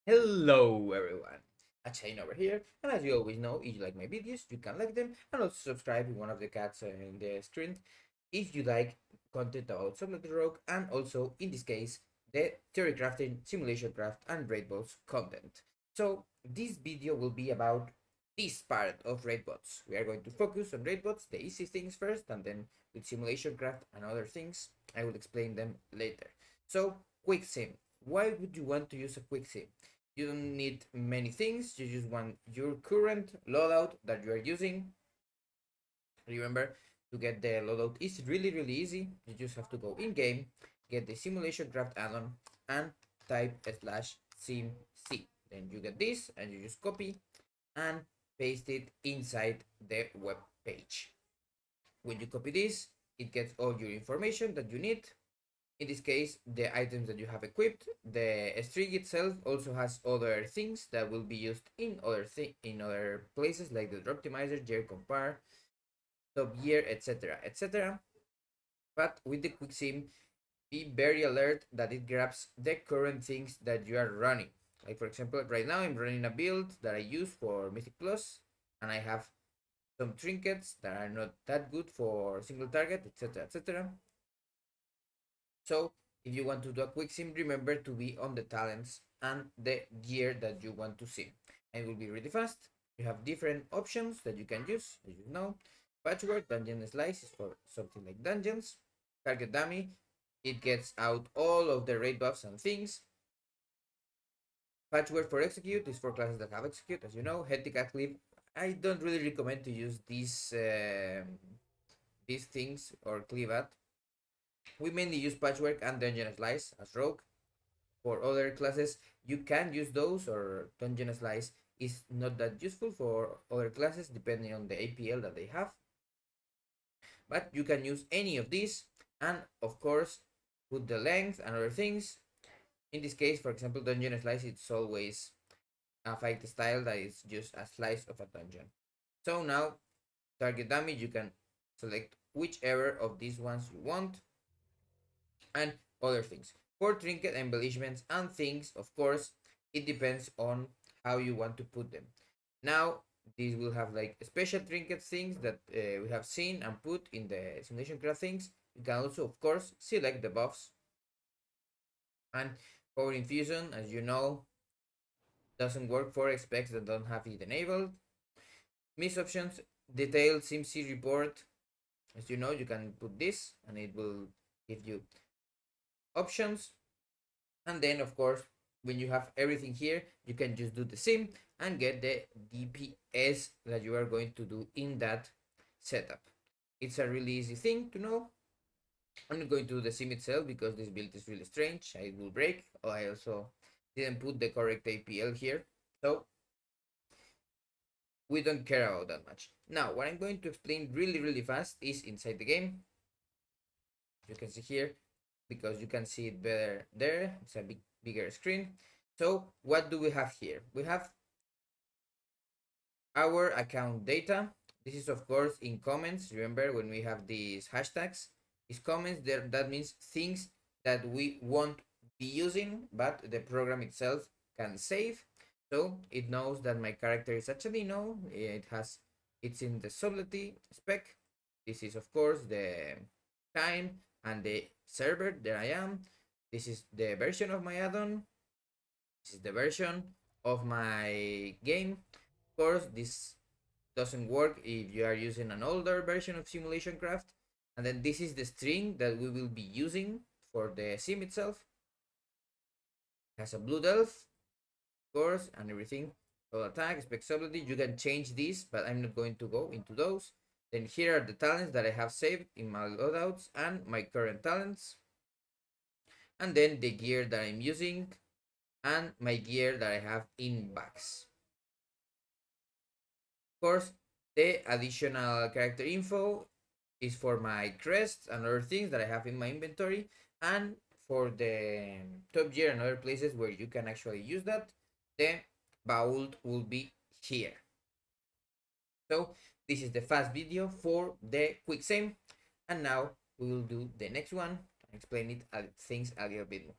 Hello everyone, Chain over here, and as you always know, if you like my videos, you can like them and also subscribe with one of the cats in the screen if you like content about something like the rogue, and also in this case the theory crafting, simulation craft, and Raidbots content. So this video will be about this part of Raidbots. We are going to focus on Raidbots, the easy things first, and then with simulation craft and other things I will explain them later. So quicksim. Why would you want to use a quicksim? You don't need many things, you just want your current loadout that you are using. Remember, to get the loadout is really easy. You just have to go in game, get the simulation craft add-on, and type /sim c. Then you get this and you just copy and paste it inside the web page. When you copy this, it gets all your information that you need. In this case, the items that you have equipped. The string itself also has other things that will be used in other places, like the optimizer, gear compare, top gear, etc. But with the quicksim, be very alert that it grabs the current things that you are running. Like for example, right now I'm running a build that I use for Mythic Plus, and I have some trinkets that are not that good for single target, etc. So if you want to do a quick sim, remember to be on the talents and the gear that you want to sim. And it will be really fast. You have different options that you can use, as you know. Patchwork, dungeon slice is for something like dungeons. Target dummy, it gets out all of the raid buffs and things. Patchwork for execute is for classes that have execute, as you know. Hectic clip, I don't really recommend to use these things or cleave at. We mainly use patchwork and dungeon slice as rogue. For other classes, you can use those, or dungeon slice is not that useful for other classes depending on the APL that they have. But you can use any of these, and of course put the length and other things. In this case, for example, dungeon slice, it's always a fight style that is just a slice of a dungeon. So now, target damage, you can select whichever of these ones you want, and other things. For trinket embellishments and things, of course, it depends on how you want to put them. Now, these will have like special trinket things that we have seen and put in the simulation craft things. You can also, of course, select the buffs. And power infusion, as you know, doesn't work for specs that don't have it enabled. Miss options, detailed SimC report. As you know, you can put this and it will give you options. And then of course, when you have everything here, you can just do the sim and get the DPS that you are going to do in that setup. It's a really easy thing to know. I'm not going to do the sim itself because this build is really strange. It will break. I also didn't put the correct APL here, so we don't care about that much. Now, what I'm going to explain really fast is inside the game. You can see here, because you can see it better there. It's a bigger screen. So what do we have here? We have our account data. This is of course in comments. Remember when we have these hashtags, these comments there, that means things that we won't be using, but the program itself can save. So it knows that my character is actually no. It's in the subtlety spec. This is of course the time and the server. There I am. This is the version of my add-on. This is the version of my game. Of course, this doesn't work if you are using an older version of Simulationcraft. And then this is the string that we will be using for the sim itself. It has a blue elf, of course, and everything. So attack, spec ability, you can change this, but I'm not going to go into those. Then here are the talents that I have saved in my loadouts and my current talents. And then the gear that I'm using and my gear that I have in bags. Of course, the additional character info is for my crest and other things that I have in my inventory, and for the top gear and other places where you can actually use that, the vault will be here. So this is the fast video for the quick sim, and now we will do the next one and explain it things a little bit more.